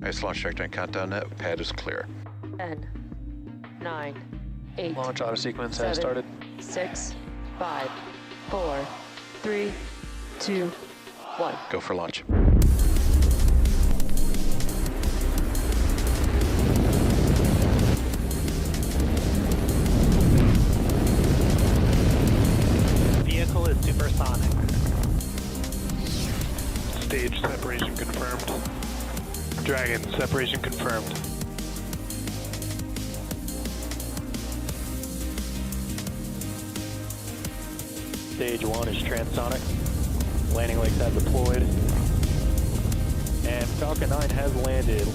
Nice launch trajectory countdown net. Pad is clear. 10, 9, 8. Launch auto sequence 7, has started. 6, 5, 4, 3, 2, 1. Go for launch. Vehicle is supersonic. Stage separation confirmed. Dragon, separation confirmed. Stage 1 is transonic. Landing legs have deployed. And Falcon 9 has landed.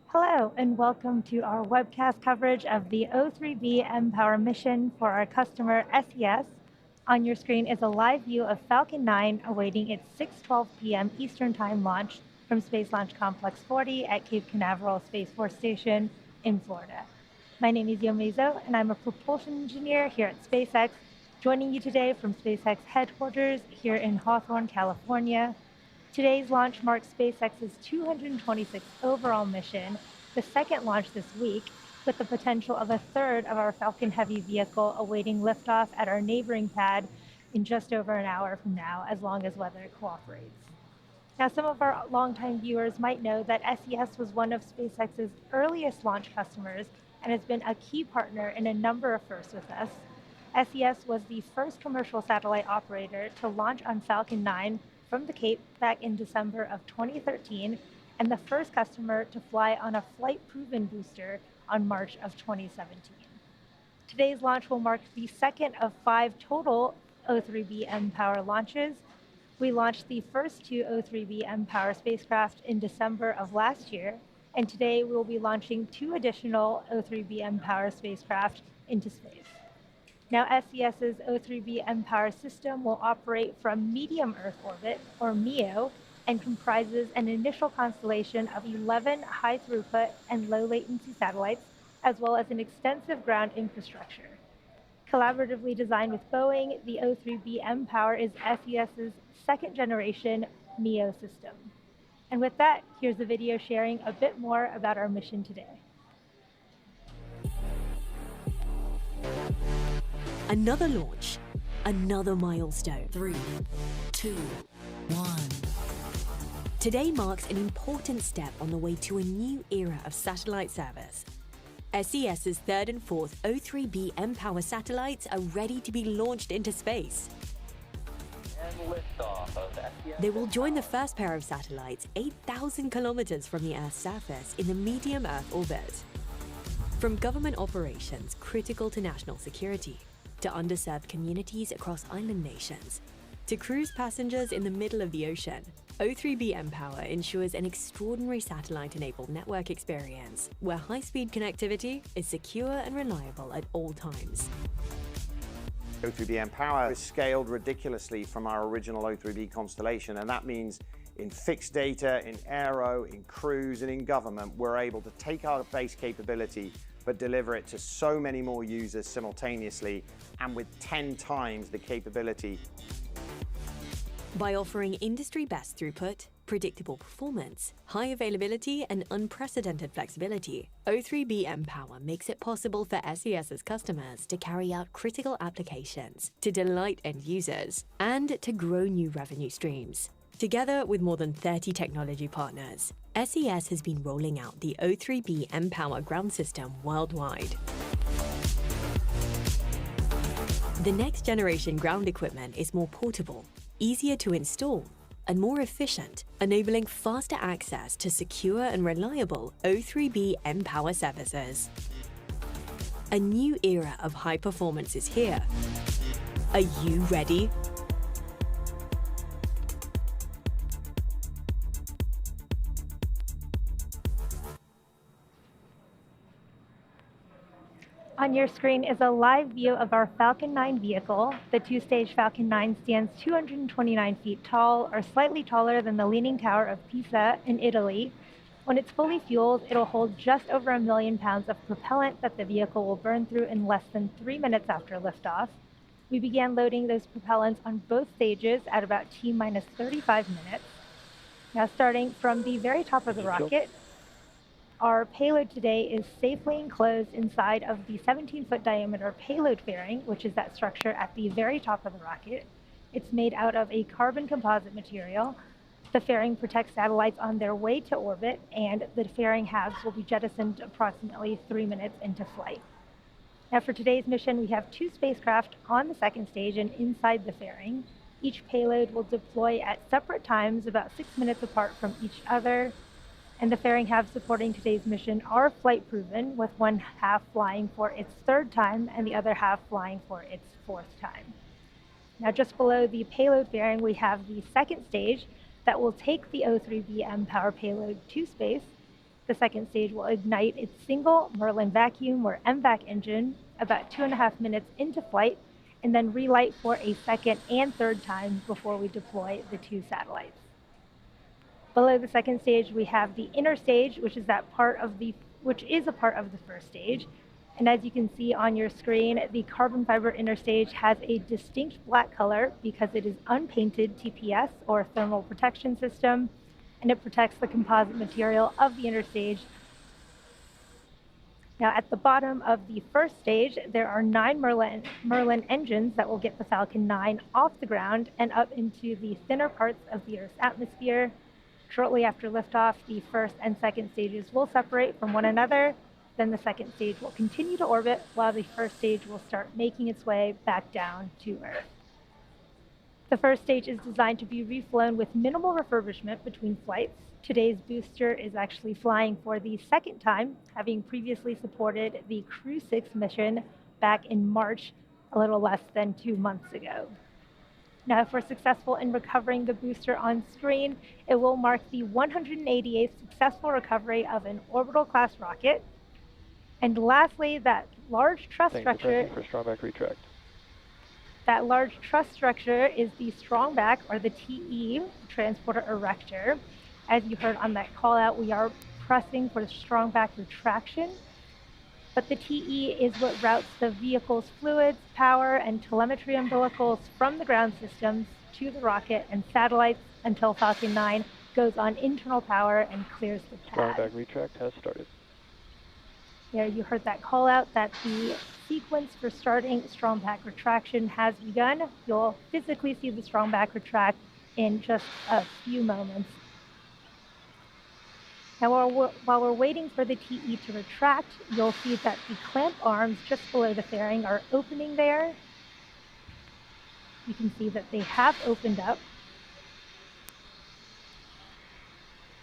Hello, and welcome to our webcast coverage of the O3b mPOWER mission for our customer SES. On your screen is a live view of Falcon 9 awaiting its 6:12 p.m. Eastern Time launch from Space Launch Complex 40 at Cape Canaveral Space Force Station in Florida. My name is Yomezo, and I'm a propulsion engineer here at SpaceX, joining you today from SpaceX headquarters here in Hawthorne, California. Today's launch marks SpaceX's 226th overall mission, the second launch this week, with the potential of a third of our Falcon Heavy vehicle awaiting liftoff at our neighboring pad in just over an hour from now, as long as weather cooperates. Now, some of our longtime viewers might know that SES was one of SpaceX's earliest launch customers and has been a key partner in a number of firsts with us. SES was the first commercial satellite operator to launch on Falcon 9 from the Cape back in December of 2013, and the first customer to fly on a flight-proven booster on March of 2017. Today's launch will mark the second of 5 total O3b mPOWER launches. We launched the first 2 O3b mPOWER spacecraft in December of last year, and today we will be launching 2 additional O3b mPOWER spacecraft into space. Now, SES's O3b mPOWER system will operate from medium Earth orbit, or MEO, and comprises an initial constellation of 11 high-throughput and low-latency satellites, as well as an extensive ground infrastructure. Collaboratively designed with Boeing, the O3b mPOWER is SES's second-generation MEO system. And with that, here's a video sharing a bit more about our mission today. Another launch, another milestone. 3, 2, 1. Today marks an important step on the way to a new era of satellite service. SES's third and fourth O3b mPOWER satellites are ready to be launched into space. And liftoff of SES. They will join the first pair of satellites 8,000 kilometers from the Earth's surface in the medium Earth orbit. From government operations critical to national security, to underserved communities across island nations, to cruise passengers in the middle of the ocean, O3b mPOWER ensures an extraordinary satellite-enabled network experience where high-speed connectivity is secure and reliable at all times. O3b mPOWER is scaled ridiculously from our original O3b constellation, and that means in fixed data, in aero, in cruise, and in government, we're able to take our base capability but deliver it to so many more users simultaneously and with 10 times the capability. By offering industry-best throughput, predictable performance, high availability, and unprecedented flexibility, O3b mPOWER makes it possible for SES's customers to carry out critical applications, to delight end users, and to grow new revenue streams. Together with more than 30 technology partners, SES has been rolling out the O3b mPOWER ground system worldwide. The next generation ground equipment is more portable, easier to install, and more efficient, enabling faster access to secure and reliable O3b mPOWER services. A new era of high performance is here. Are you ready? On your screen is a live view of our Falcon 9 vehicle. The 2-stage Falcon 9 stands 229 feet tall, or slightly taller than the Leaning Tower of Pisa in Italy. When it's fully fueled, it'll hold just over 1 million pounds of propellant that the vehicle will burn through in less than 3 minutes after liftoff. We began loading those propellants on both stages at about T-minus 35 minutes. Now, starting from the very top of the rocket, our payload today is safely enclosed inside of the 17-foot diameter payload fairing, which is that structure at the very top of the rocket. It's made out of a carbon composite material. The fairing protects satellites on their way to orbit, and the fairing halves will be jettisoned approximately 3 minutes into flight. Now, for today's mission, we have 2 spacecraft on the second stage and inside the fairing. Each payload will deploy at separate times, about 6 minutes apart from each other. And the fairing halves supporting today's mission are flight proven, with one half flying for its 3rd time and the other half flying for its 4th time. Now, just below the payload fairing, we have the second stage that will take the O3b mPOWER payload to space. The second stage will ignite its single Merlin vacuum or MVAC engine about 2.5 minutes into flight, and then relight for a 2nd and 3rd time before we deploy the 2 satellites. Below the second stage, we have the inner stage, which is a part of the first stage. And as you can see on your screen, the carbon fiber inner stage has a distinct black color because it is unpainted TPS, or thermal protection system, and it protects the composite material of the inner stage. Now, at the bottom of the first stage, there are 9 Merlin engines that will get the Falcon 9 off the ground and up into the thinner parts of the Earth's atmosphere. Shortly after liftoff, the first and second stages will separate from one another. Then the second stage will continue to orbit, while the first stage will start making its way back down to Earth. The first stage is designed to be reflown with minimal refurbishment between flights. Today's booster is actually flying for the 2nd time, having previously supported the Crew 6 mission back in March, a little less than 2 months ago. Now, if we're successful in recovering the booster on screen, it will mark the 188th successful recovery of an orbital-class rocket. And lastly, that large truss structure. For strongback retract. That large truss structure is the strongback, or the TE, transporter erector. As you heard on that call out, we are pressing for the strongback retraction. But the TE is what routes the vehicle's fluids, power, and telemetry umbilicals from the ground systems to the rocket and satellites until Falcon 9 goes on internal power and clears the pad. Strongback retract has started. There you heard that call out that the sequence for starting strongback retraction has begun. You'll physically see the strongback retract in just a few moments. Now, while we're waiting for the TE to retract, you'll see that the clamp arms just below the fairing are opening there. You can see that they have opened up.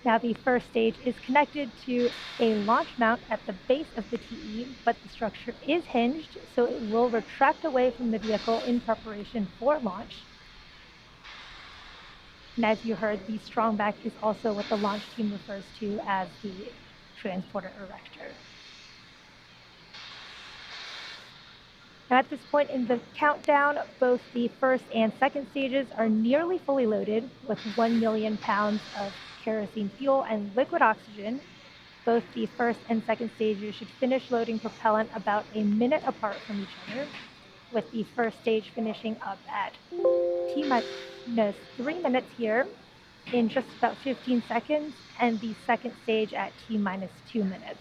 Now, the first stage is connected to a launch mount at the base of the TE, but the structure is hinged, so it will retract away from the vehicle in preparation for launch. And as you heard, the strongback is also what the launch team refers to as the transporter erector. Now, at this point in the countdown, both the first and second stages are nearly fully loaded with 1 million pounds of kerosene fuel and liquid oxygen. Both the first and second stages should finish loading propellant about a minute apart from each other, with the first stage finishing up at T-minus 3 minutes here in just about 15 seconds, and the second stage at T-minus 2 minutes.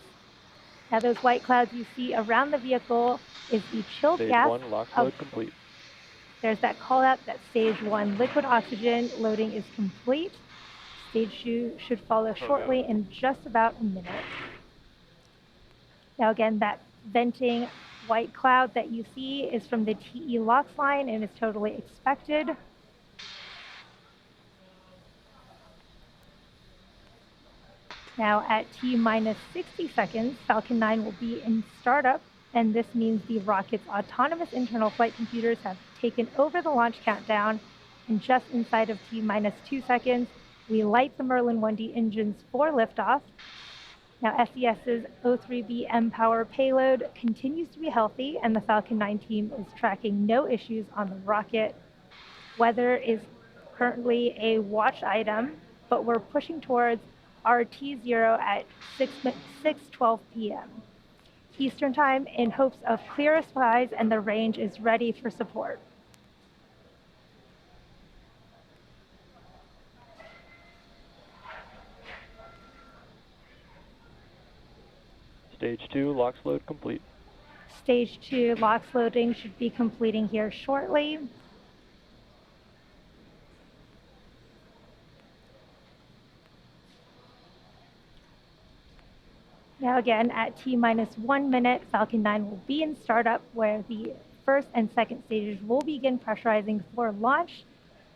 Now, those white clouds you see around the vehicle is the chilled Stage gas. 1 lock load complete. There's that call out that stage 1 liquid oxygen loading is complete. Stage 2 should follow shortly in just about a minute. Now, again, that venting white cloud that you see is from the TE LOX line and is totally expected. Now, at T-minus 60 seconds, Falcon 9 will be in startup, and this means the rocket's autonomous internal flight computers have taken over the launch countdown. And just inside of T-minus 2 seconds, we light the Merlin 1D engines for liftoff. Now, SES's O3b mPOWER payload continues to be healthy, and the Falcon 9 team is tracking no issues on the rocket. Weather is currently a watch item, but we're pushing towards RT0 at 6:12 p.m. Eastern Time in hopes of clearer skies, and the range is ready for support. Stage 2, LOX load complete. Stage 2 LOX loading should be completing here shortly. Now again, at T-minus 1 minute, Falcon 9 will be in startup, where the first and second stages will begin pressurizing for launch,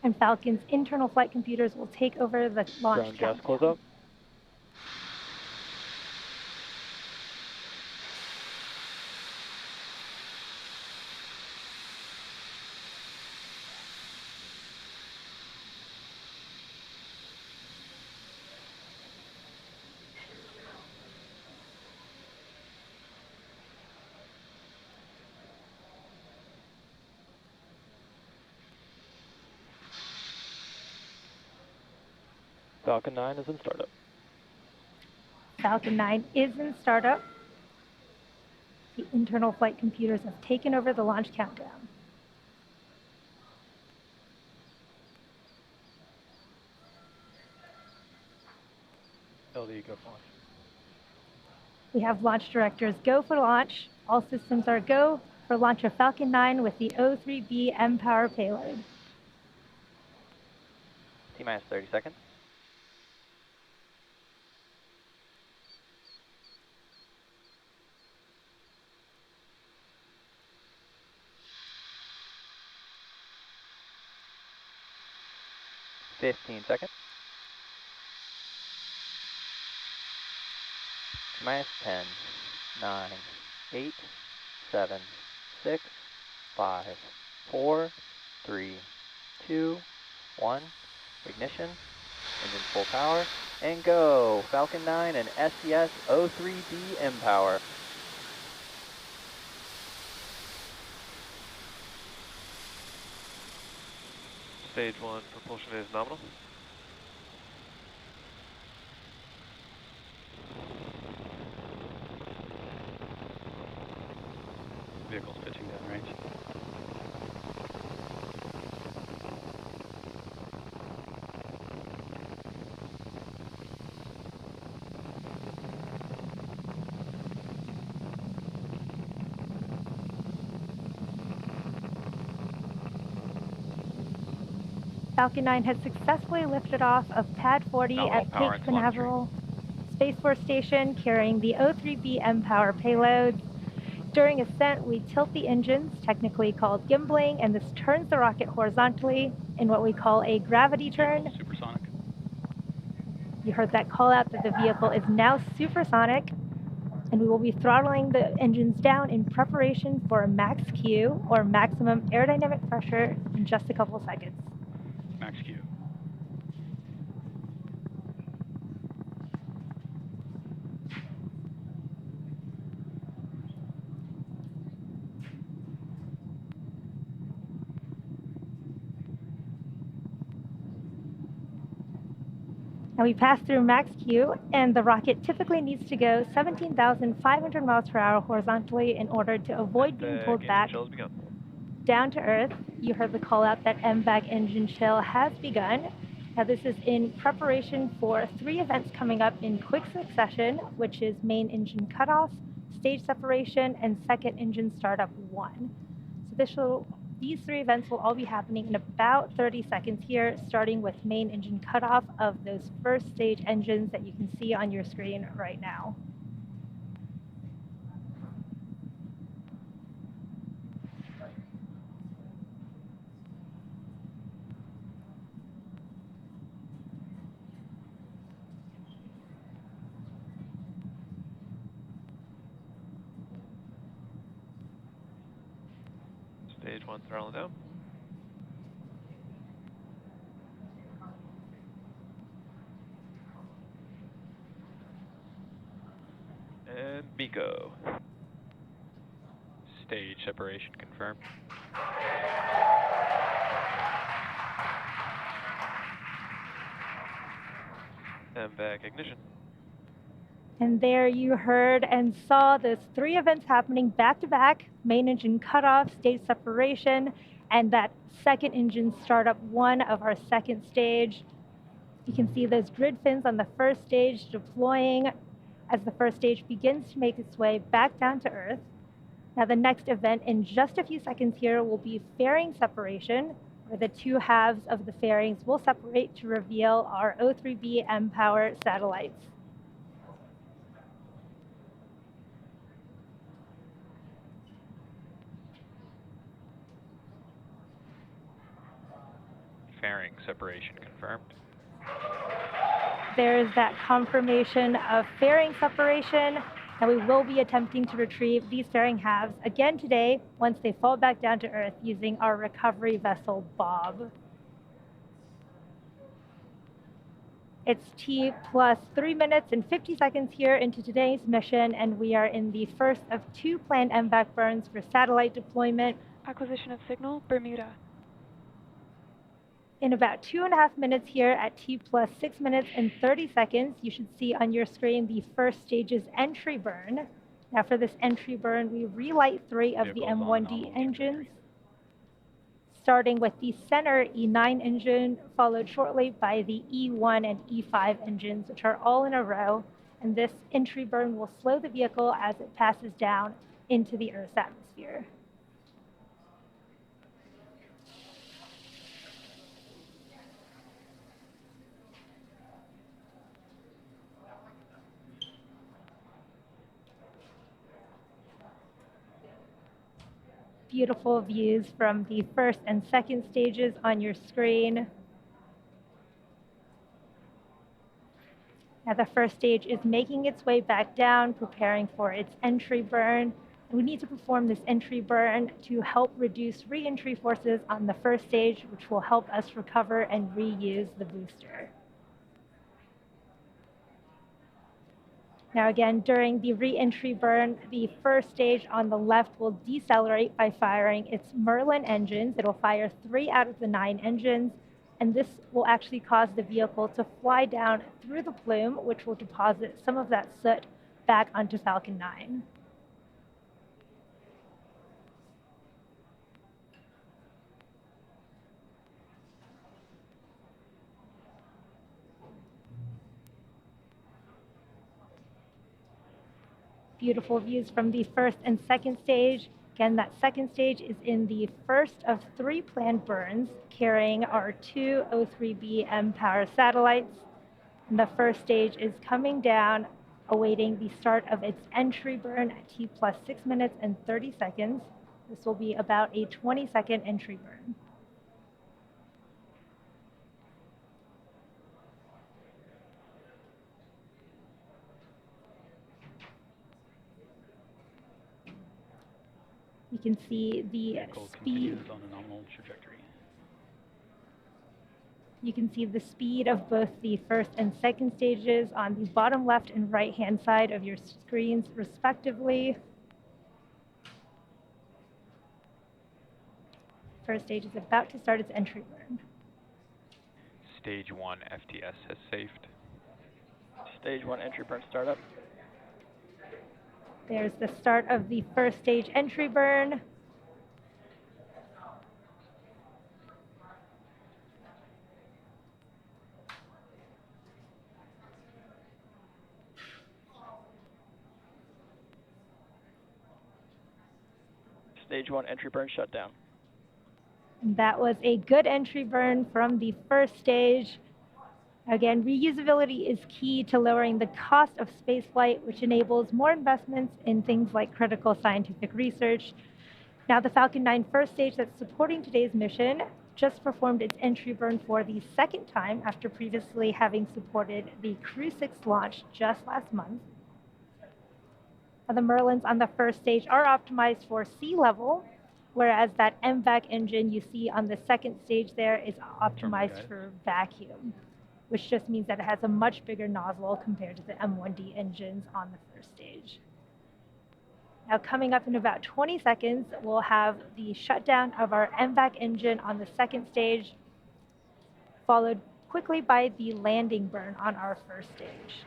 and Falcon's internal flight computers will take over the launch Ground gas countdown. close up. Falcon 9 is in startup. Falcon 9 is in startup. The internal flight computers have taken over the launch countdown. LD, go for launch. We have launch directors go for launch. All systems are go for launch of Falcon 9 with the O3b mPOWER payload. T-minus 30 seconds. -15 seconds. T-minus 10, 9, 8, 7, 6, 5, 4, 3, 2, 1. Ignition, engine full power, and go! Falcon 9 and SES O3b mPOWER. Stage 1 propulsion is nominal. Vehicle's pitching downrange. Falcon 9 has successfully lifted off of Pad 40 at Cape Canaveral Space Force Station, carrying the O3b mPOWER payload. During ascent, we tilt the engines, technically called gimbling, and this turns the rocket horizontally in what we call a gravity turn. Supersonic. You heard that call out that the vehicle is now supersonic, and we will be throttling the engines down in preparation for max Q, or maximum aerodynamic pressure, in just a couple of seconds. Max Q. Now we pass through max Q, and the rocket typically needs to go 17,500 miles per hour horizontally in order to avoid being pulled back down to Earth. You heard the call out that MVAC engine chill has begun. Now this is in preparation for 3 events coming up in quick succession, which is main engine cutoff, stage separation, and second engine startup 1. So these 3 events will all be happening in about 30 seconds here, starting with main engine cutoff of those first stage engines that you can see on your screen right now. Stage 1 throttling down. And MECO. Stage separation confirmed. MVAC ignition. And there you heard and saw those 3 events happening back to back: main engine cutoff, stage separation, and that second engine startup 1 of our second stage. You can see those grid fins on the first stage deploying as the first stage begins to make its way back down to Earth. Now, the next event in just a few seconds here will be fairing separation, where the two halves of the fairings will separate to reveal our O3b mPOWER satellites. Fairing separation confirmed. There's that confirmation of fairing separation, and we will be attempting to retrieve these fairing halves again today once they fall back down to Earth using our recovery vessel, Bob. It's T plus 3 minutes and 50 seconds here into today's mission, and we are in the first of 2 planned MVAC burns for satellite deployment. Acquisition of signal, Bermuda. In about 2.5 minutes here at T plus 6 minutes and 30 seconds, you should see on your screen the first stage's entry burn. Now for this entry burn, we relight 3 of the M1D engines, starting with the center E9 engine, followed shortly by the E1 and E5 engines, which are all in a row. And this entry burn will slow the vehicle as it passes down into the Earth's atmosphere. Beautiful views from the first and second stages on your screen. Now the first stage is making its way back down, preparing for its entry burn. And we need to perform this entry burn to help reduce re-entry forces on the first stage, which will help us recover and reuse the booster. Now again, during the re-entry burn, the first stage on the left will decelerate by firing its Merlin engines. It'll fire 3 out of the 9 engines, and this will actually cause the vehicle to fly down through the plume, which will deposit some of that soot back onto Falcon 9. Beautiful views from the first and second stage. Again, that second stage is in the first of 3 planned burns, carrying our 2 O3b mPOWER satellites. And the first stage is coming down, awaiting the start of its entry burn at T plus 6 minutes and 30 seconds. This will be about a 20-second entry burn. You can see the speed. On a nominal trajectory. You can see the speed of both the first and second stages on the bottom left and right-hand side of your screens, respectively. First stage is about to start its entry burn. Stage 1 FTS has saved. Stage 1 entry burn startup. There's the start of the first stage entry burn. Stage 1 entry burn shutdown. That was a good entry burn from the first stage. Again, reusability is key to lowering the cost of spaceflight, which enables more investments in things like critical scientific research. Now, the Falcon 9 first stage that's supporting today's mission just performed its entry burn for the second time after previously having supported the Crew 6 launch just last month. Now, the Merlins on the first stage are optimized for sea level, whereas that MVAC engine you see on the second stage there is optimized for vacuum, which just means that it has a much bigger nozzle compared to the M1D engines on the first stage. Now, coming up in about 20 seconds, we'll have the shutdown of our MVAC engine on the second stage, followed quickly by the landing burn on our first stage.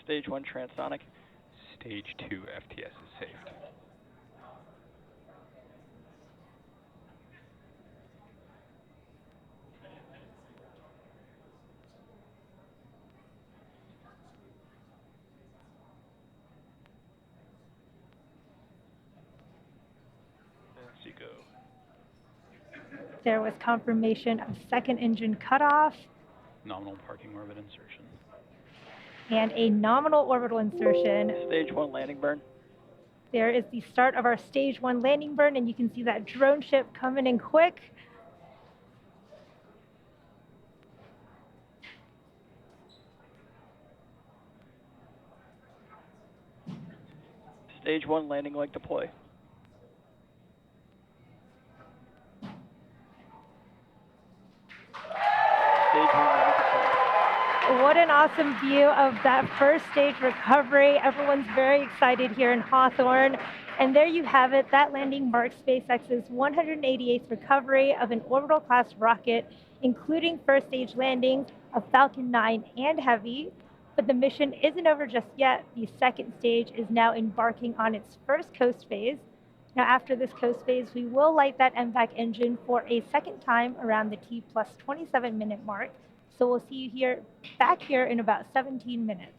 Stage 1 transonic. Stage 2 FTS is saved. There was confirmation of second engine cutoff Nominal parking orbit insertion. and a nominal orbital insertion. Stage 1 landing burn. There is the start of our stage 1 landing burn, and you can see that drone ship coming in quick. Stage 1 landing leg deploy. Stage 1 landing confirmed. What an awesome view of that first stage recovery. Everyone's very excited here in Hawthorne. And there you have it. That landing marks SpaceX's 188th recovery of an orbital class rocket, including first stage landings of Falcon 9 and Heavy. But the mission isn't over just yet. The second stage is now embarking on its first coast phase. Now, after this coast phase, we will light that MVAC engine for a second time around the T plus 27 minute mark. So we'll see you back here in about 17 minutes.